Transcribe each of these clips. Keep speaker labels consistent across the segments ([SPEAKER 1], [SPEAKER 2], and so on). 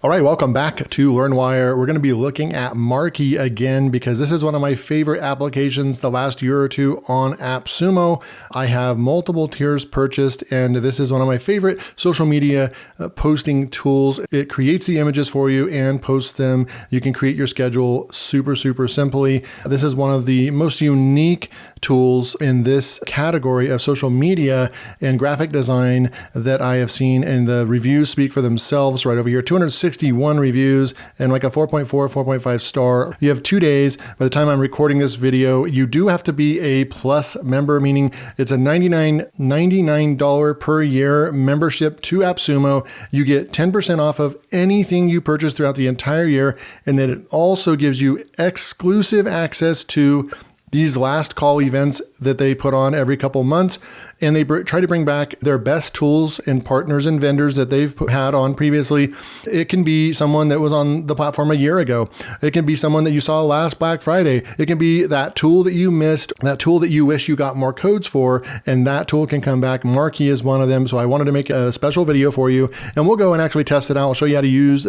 [SPEAKER 1] All right, welcome back to LearnWire. We're going to be looking at Marky again because this is one of my favorite applications the last year or two on AppSumo. I have multiple tiers purchased, and this is one of my favorite social media posting tools. It creates the images for you and posts them. You can create your schedule super simply. This is one of the most unique tools in this category of social media and graphic design that I have seen, and the reviews speak for themselves right over here. 261 reviews and like a 4.4, 4.5 star. You have 2 days. By the time I'm recording this video, you do have to be a Plus member, meaning it's a $99 per year membership to AppSumo. You get 10% off of anything you purchase throughout the entire year, and then it also gives you exclusive access to these last call events that they put on every couple months, and they try to bring back their best tools and partners and vendors that they've had on previously. It can be someone that was on the platform a year ago. It can be someone that you saw last Black Friday. It can be that tool that you missed, that tool that you wish you got more codes for, and that tool can come back. Marky is one of them. So I wanted to make a special video for you, and we'll go and actually test it out. I'll show you how to use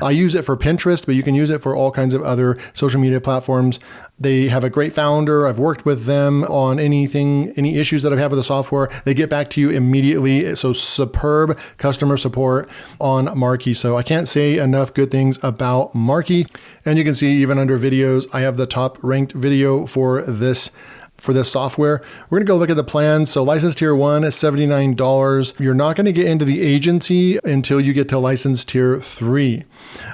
[SPEAKER 1] I use it for Pinterest, but you can use it for all kinds of other social media platforms. They have a great founder. I've worked with them on any issues that I've had with the software. They get back to you immediately. So superb customer support on Marky. So I can't say enough good things about Marky. And you can see even under videos, I have the top ranked video for this software. We're going to go look at the plans. So license tier 1 is $79. You're not going to get into the agency until you get to license tier 3,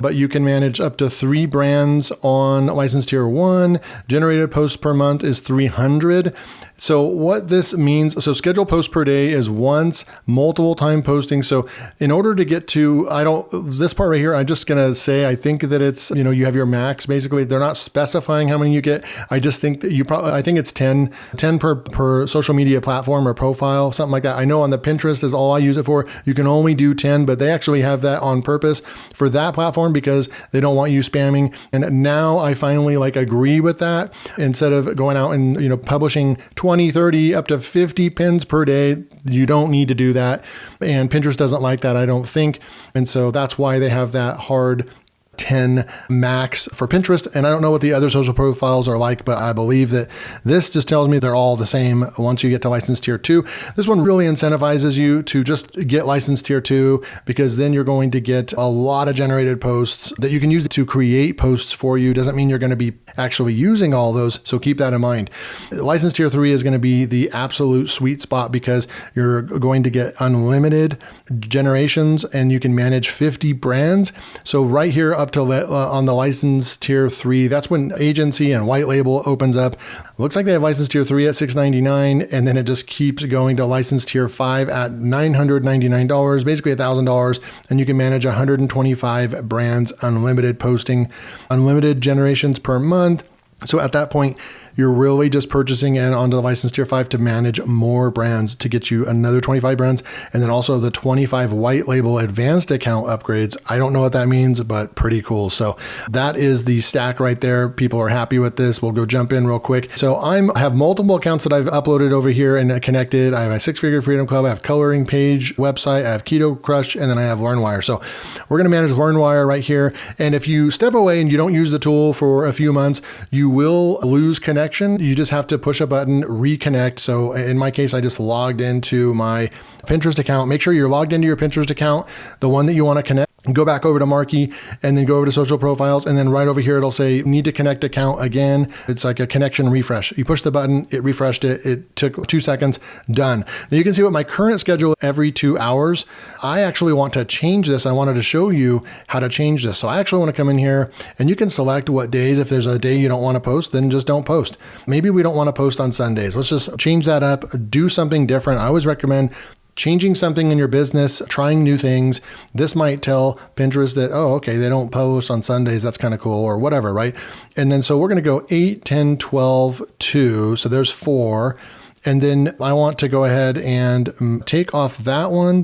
[SPEAKER 1] but you can manage up to 3 brands on license tier 1. Generated posts per month is 300. So what this means, so scheduled posts per day is once, multiple time posting. So in order to get to, this part right here, I'm just going to say, I think that it's, you have your max. Basically, they're not specifying how many you get. I just think that I think it's 10 per social media platform or profile, something like that. I know on the Pinterest is all I use it for. You can only do 10, but they actually have that on purpose for that platform because they don't want you spamming. And now I finally agree with that. Instead of going out and, publishing 20, 30, up to 50 pins per day, you don't need to do that. And Pinterest doesn't like that, I don't think. And so that's why they have that hard 10 max for Pinterest. And I don't know what the other social profiles are like, but I believe that this just tells me they're all the same once you get to license tier 2. This one really incentivizes you to just get license tier 2 because then you're going to get a lot of generated posts that you can use to create posts for you. Doesn't mean you're going to be actually using all those. So keep that in mind. License tier 3 is going to be the absolute sweet spot because you're going to get unlimited generations and you can manage 50 brands. So right here up to on the license tier 3, that's when agency and white label opens up. Looks like they have license tier 3 at $699, and then it just keeps going to license tier 5 at $999, basically $1,000, and you can manage 125 brands, unlimited posting, unlimited generations per month. So at that point, you're really just purchasing in onto the license tier 5 to manage more brands to get you another 25 brands. And then also the 25 white label advanced account upgrades. I don't know what that means, but pretty cool. So that is the stack right there. People are happy with this. We'll go jump in real quick. So I have multiple accounts that I've uploaded over here and connected. I have a 6-Figure Freedom Club. I have Coloring Page website. I have Keto Crush, and then I have LearnWire. So we're going to manage LearnWire right here. And if you step away and you don't use the tool for a few months, you will lose connection. You just have to push a button, reconnect. So in my case, I just logged into my Pinterest account. Make sure you're logged into your Pinterest account, the one that you want to connect. Go back over to Marky and then go over to social profiles. And then right over here, it'll say need to connect account again. It's like a connection refresh. You push the button, it refreshed it. It took 2 seconds, done. Now you can see what my current schedule every 2 hours. I actually want to change this. I wanted to show you how to change this. So I actually want to come in here and you can select what days. If there's a day you don't want to post, then just don't post. Maybe we don't want to post on Sundays. Let's just change that up, do something different. I always recommend changing something in your business, trying new things. This might tell Pinterest that, oh, okay, they don't post on Sundays. That's kind of cool, or whatever, right? And then so we're going to go 8, 10, 12, 2. So there's 4. And then I want to go ahead and take off that one,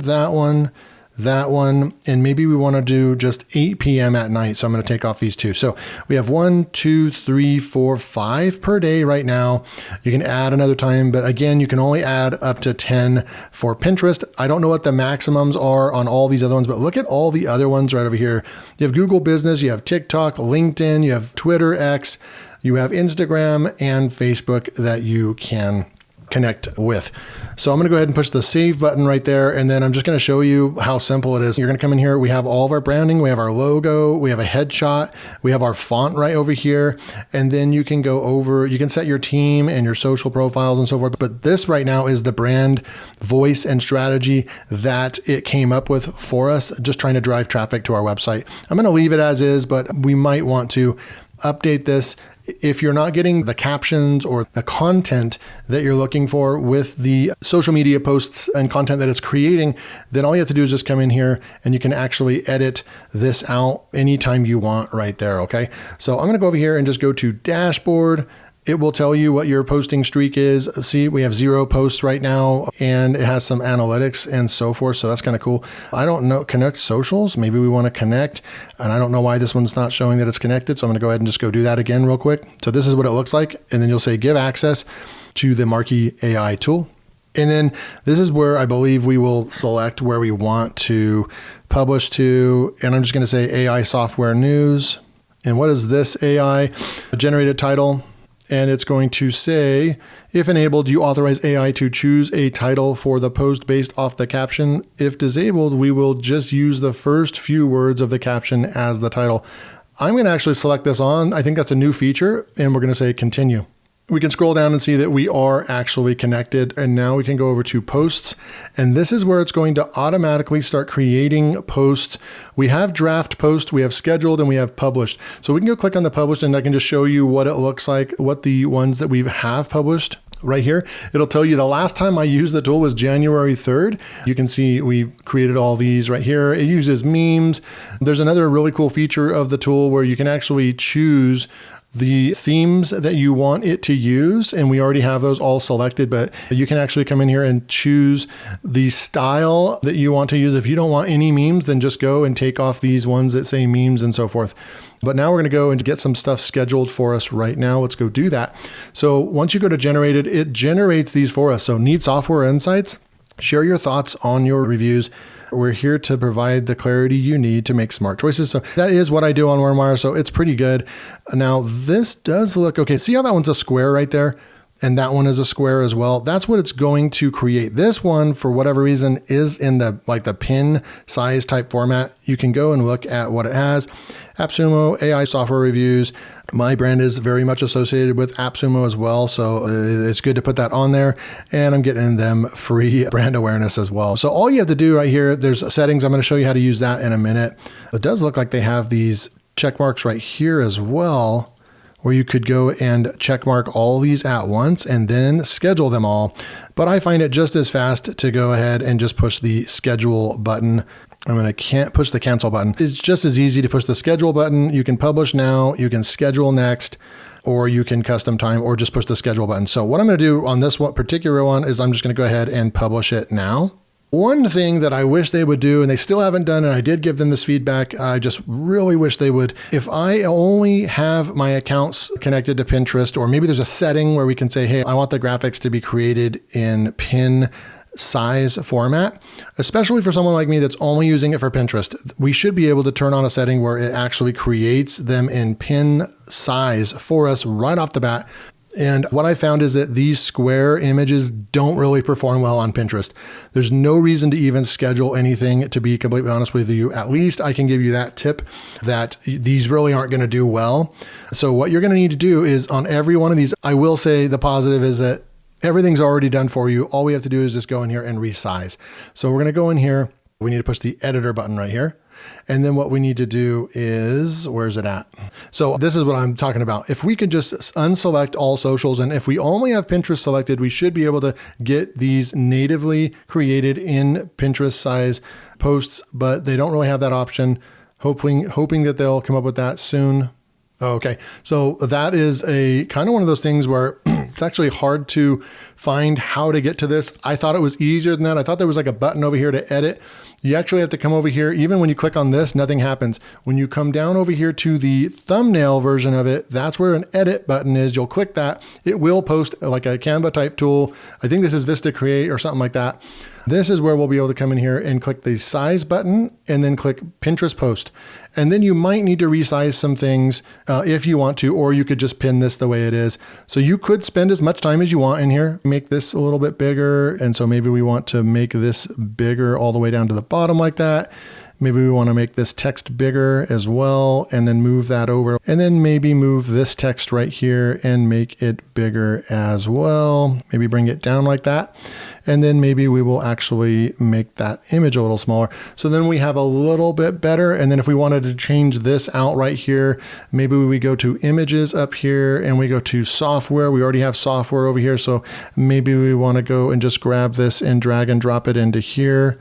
[SPEAKER 1] that one, and maybe we want to do just 8 p.m. at night. So I'm going to take off these two. So we have 1, 2, 3, 4, 5 per day right now. You can add another time, but again, you can only add up to 10 for Pinterest. I don't know what the maximums are on all these other ones, but look at all the other ones right over here. You have Google Business, you have TikTok, LinkedIn, you have Twitter, X, you have Instagram and Facebook that you can connect with. So I'm going to go ahead and push the save button right there. And then I'm just going to show you how simple it is. You're going to come in here. We have all of our branding. We have our logo. We have a headshot. We have our font right over here. And then you can go over, you can set your team and your social profiles and so forth. But this right now is the brand voice and strategy that it came up with for us, just trying to drive traffic to our website. I'm going to leave it as is, but we might want to update this. If you're not getting the captions or the content that you're looking for with the social media posts and content that it's creating, then all you have to do is just come in here and you can actually edit this out anytime you want right there. Okay. So I'm going to go over here and just go to dashboard. It will tell you what your posting streak is. See, we have 0 posts right now, and it has some analytics and so forth. So that's kind of cool. I don't know, connect socials. Maybe we want to connect, and I don't know why this one's not showing that it's connected. So I'm going to go ahead and just go do that again real quick. So this is what it looks like. And then you'll say give access to the Marky AI tool. And then this is where I believe we will select where we want to publish to. And I'm just going to say AI software news. And what is this AI? A generated title. And it's going to say, if enabled, you authorize AI to choose a title for the post based off the caption. If disabled, we will just use the first few words of the caption as the title. I'm going to actually select this on. I think that's a new feature, and we're going to say continue. We can scroll down and see that we are actually connected. And now we can go over to posts. And this is where it's going to automatically start creating posts. We have draft post, we have scheduled, and we have published. So we can go click on the published, and I can just show you what it looks like, what the ones that we have published right here. It'll tell you the last time I used the tool was January 3rd. You can see we created all these right here. It uses memes. There's another really cool feature of the tool where you can actually choose the themes that you want it to use, and we already have those all selected, but you can actually come in here and choose the style that you want to use. If you don't want any memes, then just go and take off these ones that say memes and so forth. But now we're going to go and get some stuff scheduled for us right now. Let's go do that. So once you go to generated, it generates these for us. So need software insights? Share your thoughts on your reviews. We're here to provide the clarity you need to make smart choices. So that is what I do on LearnWire. So it's pretty good. Now this does look okay. See how that one's a square right there? And that one is a square as well. That's what it's going to create. This one, for whatever reason, is in the pin size type format. You can go and look at what it has. AppSumo, AI software reviews. My brand is very much associated with AppSumo as well. So it's good to put that on there. And I'm getting them free brand awareness as well. So all you have to do right here, there's settings. I'm going to show you how to use that in a minute. It does look like they have these check marks right here as well, where you could go and check mark all these at once and then schedule them all. But I find it just as fast to go ahead and just push the schedule button. I'm going to push the cancel button. It's just as easy to push the schedule button. You can publish now, you can schedule next, or you can custom time, or just push the schedule button. So what I'm going to do on this one particular one is I'm just going to go ahead and publish it now. One thing that I wish they would do, and they still haven't done, and I did give them this feedback, I just really wish they would, if I only have my accounts connected to Pinterest, or maybe there's a setting where we can say, hey, I want the graphics to be created in pin size format, especially for someone like me that's only using it for Pinterest. We should be able to turn on a setting where it actually creates them in pin size for us right off the bat. And what I found is that these square images don't really perform well on Pinterest. There's no reason to even schedule anything, to be completely honest with you. At least I can give you that tip that these really aren't going to do well. So what you're going to need to do is on every one of these, I will say the positive is that everything's already done for you. All we have to do is just go in here and resize. So we're going to go in here. We need to push the editor button right here. And then what we need to do is, where's it at? So this is what I'm talking about. If we could just unselect all socials, and if we only have Pinterest selected, we should be able to get these natively created in Pinterest size posts, but they don't really have that option. Hoping that they'll come up with that soon. Okay, so that is a kind of one of those things where it's actually hard to find how to get to this. I thought it was easier than that. I thought there was like a button over here to edit. You actually have to come over here. Even when you click on this, nothing happens. When you come down over here to the thumbnail version of it, that's where an edit button is. You'll click that. It will post like a Canva type tool. I think this is Vista Create or something like that. This is where we'll be able to come in here and click the size button and then click Pinterest post. And then you might need to resize some things if you want to, or you could just pin this the way it is. So you could spend as much time as you want in here, make this a little bit bigger. And so maybe we want to make this bigger all the way down to the bottom like that. Maybe we want to make this text bigger as well, and then move that over. And then maybe move this text right here and make it bigger as well. Maybe bring it down like that. And then maybe we will actually make that image a little smaller. So then we have a little bit better. And then if we wanted to change this out right here, maybe we go to images up here and we go to software. We already have software over here. So maybe we want to go and just grab this and drag and drop it into here.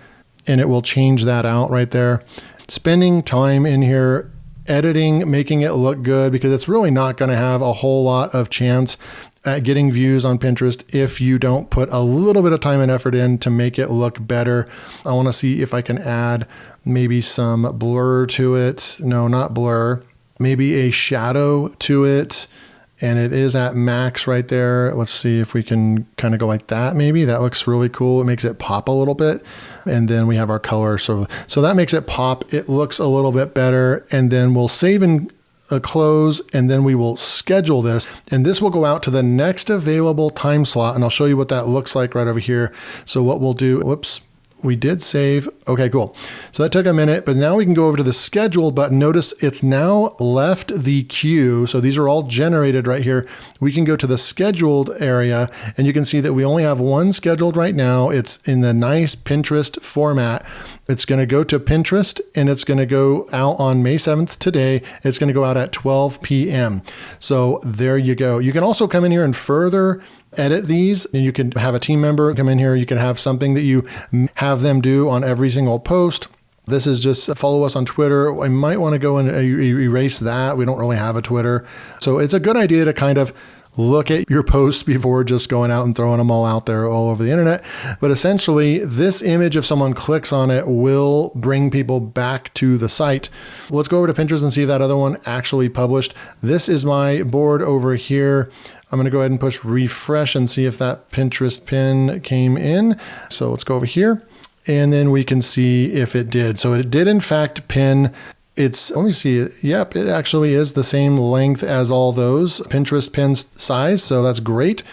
[SPEAKER 1] And it will change that out right there. Spending time in here, editing, making it look good, because it's really not going to have a whole lot of chance at getting views on Pinterest if you don't put a little bit of time and effort in to make it look better. I want to see if I can add maybe some blur to it. No, not blur. Maybe a shadow to it. And it is at max right there. Let's see if we can kind of go like that. Maybe that looks really cool. It makes it pop a little bit. And then we have our color. So that makes it pop. It looks a little bit better. And then we'll save and close, and then we will schedule this. And this will go out to the next available time slot. And I'll show you what that looks like right over here. So what we'll do, whoops. We did save. Okay, cool. So that took a minute, but now we can go over to the scheduled button. Notice it's now left the queue. So these are all generated right here. We can go to the scheduled area and you can see that we only have one scheduled right now. It's in the nice Pinterest format. It's going to go to Pinterest and it's going to go out on May 7th today. It's going to go out at 12 p.m. So there you go. You can also come in here and further edit these, and you can have a team member come in here. You can have something that you have them do on every single post. This is just follow us on Twitter. I might want to go and erase that. We don't really have a Twitter. So it's a good idea to kind of look at your posts before just going out and throwing them all out there all over the internet. But essentially, this image, if someone clicks on it, will bring people back to the site. Let's go over to Pinterest and see if that other one actually published. This is my board over here. I'm going to go ahead and push refresh and see if that Pinterest pin came in. So let's go over here and then we can see if it did. So it did in fact pin. It's, let me see. Yep, it actually is the same length as all those Pinterest pins size. So that's great.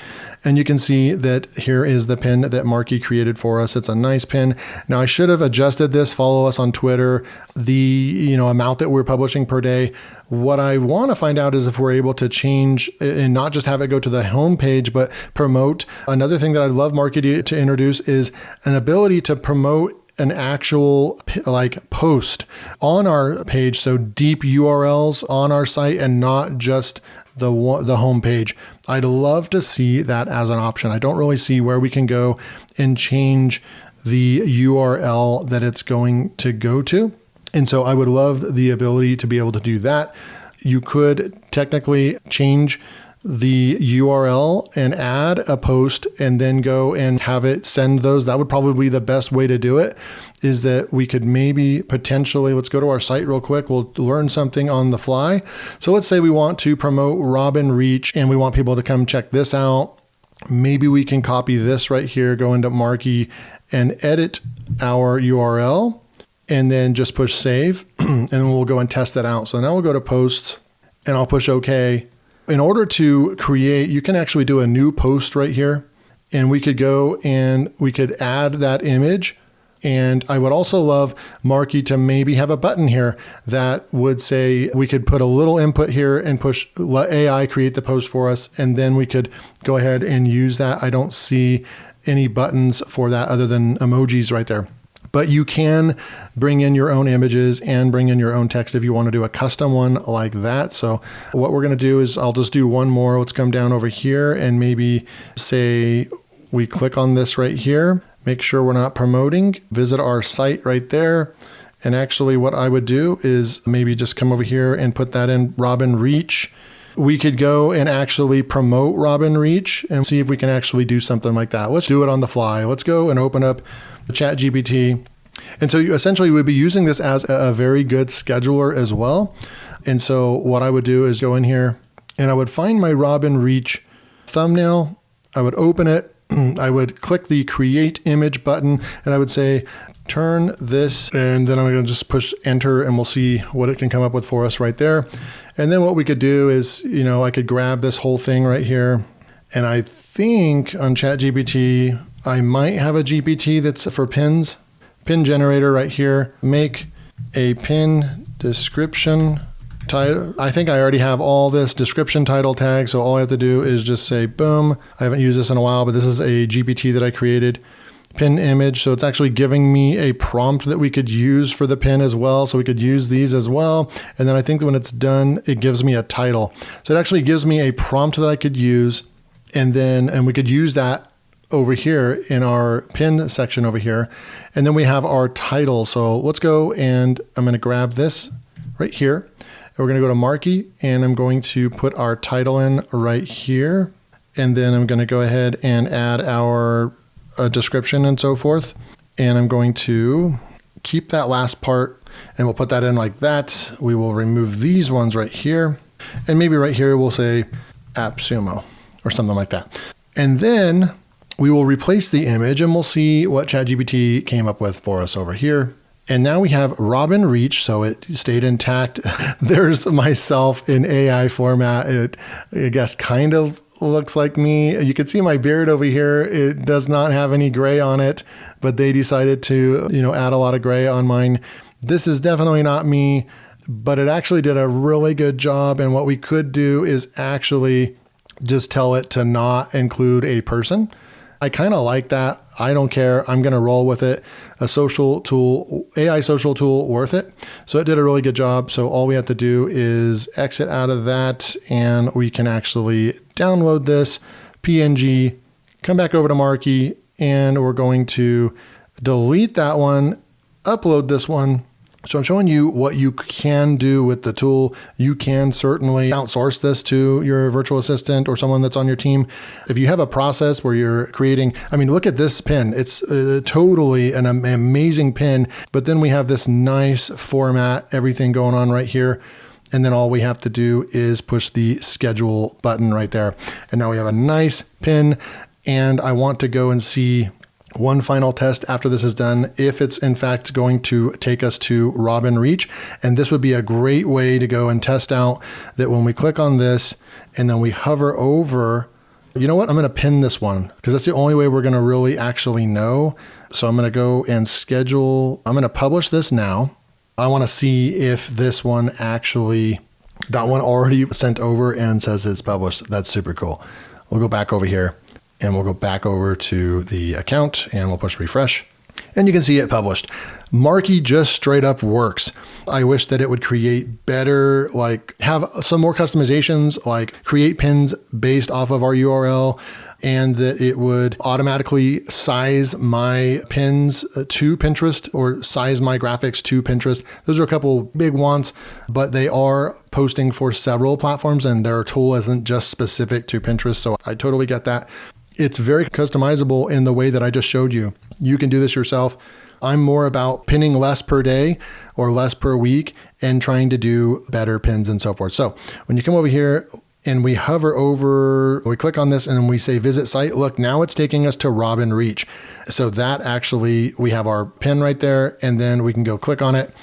[SPEAKER 1] And you can see that here is the pin that Marky created for us. It's a nice pin. Now I should have adjusted this. Follow us on Twitter, the amount that we're publishing per day. What I want to find out is if we're able to change and not just have it go to the home page, but promote. Another thing that I'd love Marky to introduce is an ability to promote an actual like post on our page. So deep URLs on our site and not just the home page. I'd love to see that as an option. I don't really see where we can go and change the URL that it's going to go to. And so I would love the ability to be able to do that. You could technically change the URL and add a post and then go and have it send those. That would probably be the best way to do it, is that we could maybe potentially, let's go to our site real quick. We'll learn something on the fly. So let's say we want to promote Robin Reach and we want people to come check this out. Maybe we can copy this right here, go into Marky and edit our URL and then just push save and we'll go and test that out. So now we'll go to posts and I'll push OK. In order to create, you can actually do a new post right here and we could go and we could add that image. And I would also love Marky to maybe have a button here that would say we could put a little input here and push, let AI create the post for us. And then we could go ahead and use that. I don't see any buttons for that other than emojis right there. But you can bring in your own images and bring in your own text if you want to do a custom one like that. So what we're going to do is I'll just do one more. Let's come down over here and maybe say we click on this right here. Make sure we're not promoting. Visit our site right there. And actually what I would do is maybe just come over here and put that in Robin Reach. We could go and actually promote Robin Reach and see if we can actually do something like that. Let's do it on the fly. Let's go and open up the ChatGPT And so you essentially would be using this as a very good scheduler as well. And so what I would do is go in here and I would find my Robin Reach thumbnail. I would open it. I would click the create image button and I would say, turn this, and then I'm going to just push enter and we'll see what it can come up with for us right there. And then what we could do is, I could grab this whole thing right here. And I think on ChatGPT, I might have a GPT that's for pins. Pin generator right here. Make a pin description title. I think I already have all this description title tag. So all I have to do is just say, boom. I haven't used this in a while, but this is a GPT that I created. Pin image. So it's actually giving me a prompt that we could use for the pin as well. So we could use these as well. And then I think that when it's done, it gives me a title. So it actually gives me a prompt that I could use. And we could use that over here in our pin section over here. And then we have our title. So let's go and I'm going to grab this right here. And we're going to go to Marky and I'm going to put our title in right here. And then I'm going to go ahead and add our description and so forth. And I'm going to keep that last part and we'll put that in like that. We will remove these ones right here. And maybe right here we'll say appsumo or something like that. And then we will replace the image and we'll see what ChatGPT came up with for us over here. And now we have Robin Reach, so it stayed intact. There's myself in AI format. It, I guess, kind of looks like me. You can see my beard over here. It does not have any gray on it, but they decided to, add a lot of gray on mine. This is definitely not me, but it actually did a really good job. And what we could do is actually just tell it to not include a person. I kind of like that. I don't care. I'm going to roll with it. A social tool, AI social tool, worth it. So it did a really good job. So all we have to do is exit out of that and we can actually download this PNG, come back over to Marky, and we're going to delete that one, upload this one. So I'm showing you what you can do with the tool. You can certainly outsource this to your virtual assistant or someone that's on your team. If you have a process where you're creating, look at this pin. It's totally an amazing pin, but then we have this nice format, everything going on right here. And then all we have to do is push the schedule button right there. And now we have a nice pin. And I want to go and see one final test after this is done, if it's in fact going to take us to Robin Reach. And this would be a great way to go and test out that when we click on this and then we hover over, you know what? I'm going to pin this one because that's the only way we're going to really actually know. So I'm going to go and schedule. I'm going to publish this now. I want to see if this one actually, that one already sent over and says it's published. That's super cool. We'll go back over here. And we'll go back over to the account and we'll push refresh. And you can see it published. Marky just straight up works. I wish that it would create better, have some more customizations, like create pins based off of our URL, and that it would automatically size my pins to Pinterest or size my graphics to Pinterest. Those are a couple big wants, but they are posting for several platforms and their tool isn't just specific to Pinterest. So I totally get that. It's very customizable in the way that I just showed you. You can do this yourself. I'm more about pinning less per day or less per week and trying to do better pins and so forth. So when you come over here and we hover over, we click on this and then we say visit site, look, now it's taking us to Robin Reach. So that actually, we have our pin right there and then we can go click on it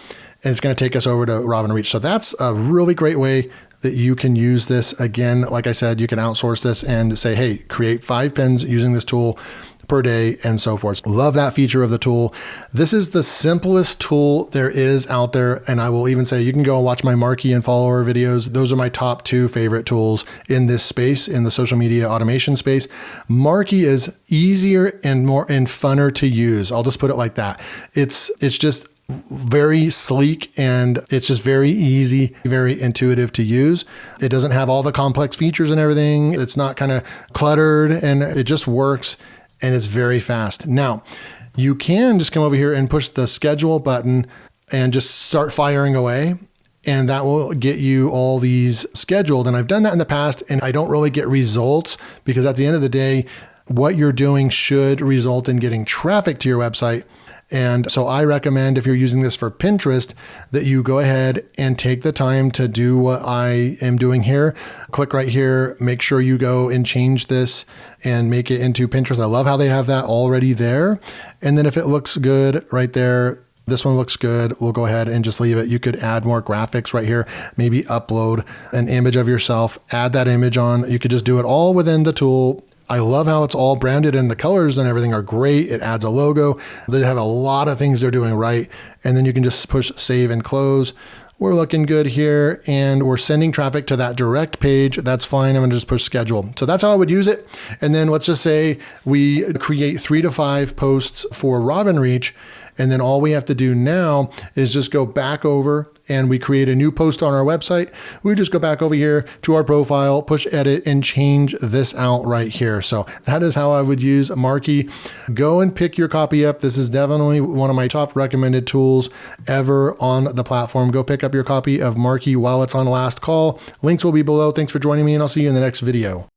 [SPEAKER 1] and it's going to take us over to Robin Reach. So that's a really great way that you can use this. Again, like I said, you can outsource this and say, hey, create 5 pins using this tool per day and so forth. Love that feature of the tool. This is the simplest tool there is out there. And I will even say you can go and watch my Marky and follower videos. Those are my top 2 favorite tools in this space, in the social media automation space. Marky is easier and funner to use. I'll just put it like that. It's just very sleek and it's just very easy, very intuitive to use. It doesn't have all the complex features and everything. It's not kind of cluttered and it just works and it's very fast. Now, you can just come over here and push the schedule button and just start firing away. And that will get you all these scheduled. And I've done that in the past and I don't really get results because at the end of the day, what you're doing should result in getting traffic to your website. And so I recommend, if you're using this for Pinterest, that you go ahead and take the time to do what I am doing here. Click right here, make sure you go and change this and make it into Pinterest. I love how they have that already there. And then if it looks good right there, this one looks good, we'll go ahead and just leave it. You could add more graphics right here, maybe upload an image of yourself, add that image on. You could just do it all within the tool. I love how it's all branded and the colors and everything are great. It adds a logo. They have a lot of things they're doing right. And then you can just push save and close. We're looking good here and we're sending traffic to that direct page. That's fine. I'm gonna just push schedule. So that's how I would use it. And then let's just say we create 3 to 5 posts for Robin Reach. And then all we have to do now is just go back over and we create a new post on our website. We just go back over here to our profile, push edit and change this out right here. So that is how I would use Markey. Go and pick your copy up. This is definitely one of my top recommended tools ever on the platform. Go pick up your copy of Markey while it's on last call. Links will be below. Thanks for joining me and I'll see you in the next video.